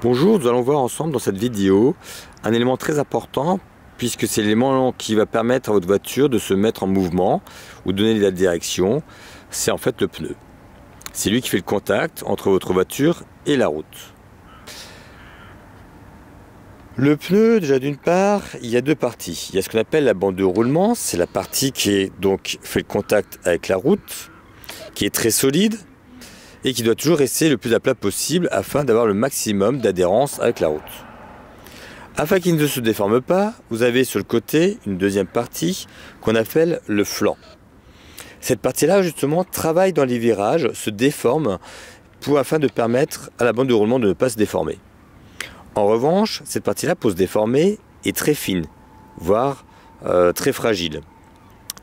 Bonjour, nous allons voir ensemble dans cette vidéo un élément très important puisque c'est l'élément qui va permettre à votre voiture de se mettre en mouvement ou donner de la direction. C'est en fait le pneu. C'est lui qui fait le contact entre votre voiture et la route. Le pneu, déjà d'une part, il y a deux parties. Il y a ce qu'on appelle la bande de roulement, c'est la partie qui est donc fait le contact avec la route, qui est très solide et qui doit toujours rester le plus à plat possible afin d'avoir le maximum d'adhérence avec la route. Afin qu'il ne se déforme pas, vous avez sur le côté une deuxième partie qu'on appelle le flanc. Cette partie-là, justement, travaille dans les virages, se déforme afin de permettre à la bande de roulement de ne pas se déformer. En revanche, cette partie-là, pour se déformer, est très fine, voire très fragile.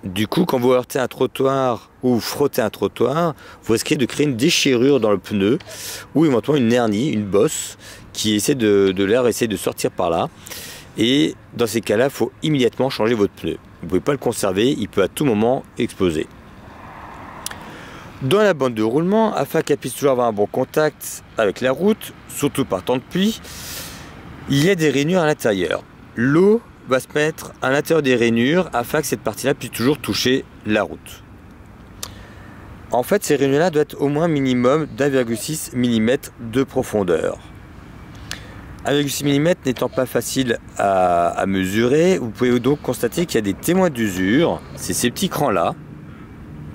Du coup, quand vous heurtez un trottoir ou vous frottez un trottoir, vous risquez de créer une déchirure dans le pneu ou éventuellement une hernie, une bosse qui essaie l'air essaie de sortir par là. Et dans ces cas-là, il faut immédiatement changer votre pneu. Vous ne pouvez pas le conserver, il peut à tout moment exploser. Dans la bande de roulement, afin qu'elle puisse toujours avoir un bon contact avec la route, surtout par temps de pluie, il y a des rainures à l'intérieur. L'eau va se mettre à l'intérieur des rainures afin que cette partie-là puisse toujours toucher la route. En fait, ces rainures-là doivent être au moins minimum d'1,6 mm de profondeur. 1,6 mm n'étant pas facile à mesurer, vous pouvez donc constater qu'il y a des témoins d'usure. C'est ces petits crans-là,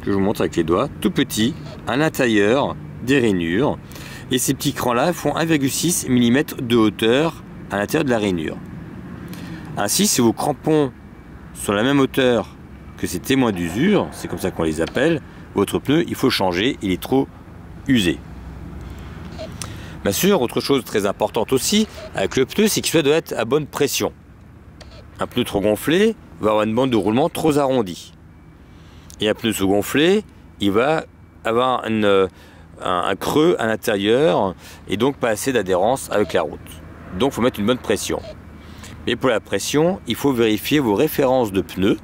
que je vous montre avec les doigts, tout petits, à l'intérieur des rainures. Et ces petits crans-là font 1,6 mm de hauteur à l'intérieur de la rainure. Ainsi, si vos crampons sont à la même hauteur que ces témoins d'usure, c'est comme ça qu'on les appelle, votre pneu, il faut changer, il est trop usé. Bien sûr, autre chose très importante aussi avec le pneu, c'est qu'il doit être à bonne pression. Un pneu trop gonflé va avoir une bande de roulement trop arrondie. Et un pneu sous-gonflé, il va avoir un creux à l'intérieur et donc pas assez d'adhérence avec la route. Donc il faut mettre une bonne pression. Mais pour la pression, il faut vérifier vos références de pneus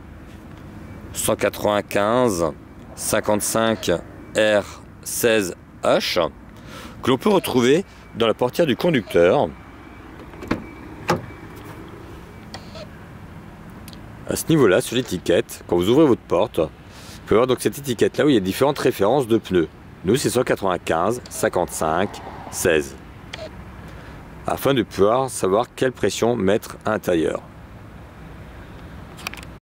195 55 R16H que l'on peut retrouver dans la portière du conducteur. À ce niveau-là, sur l'étiquette, quand vous ouvrez votre porte, vous pouvez voir donc cette étiquette-là où il y a différentes références de pneus. Nous, c'est 195 55 16. Afin de pouvoir savoir quelle pression mettre à l'intérieur.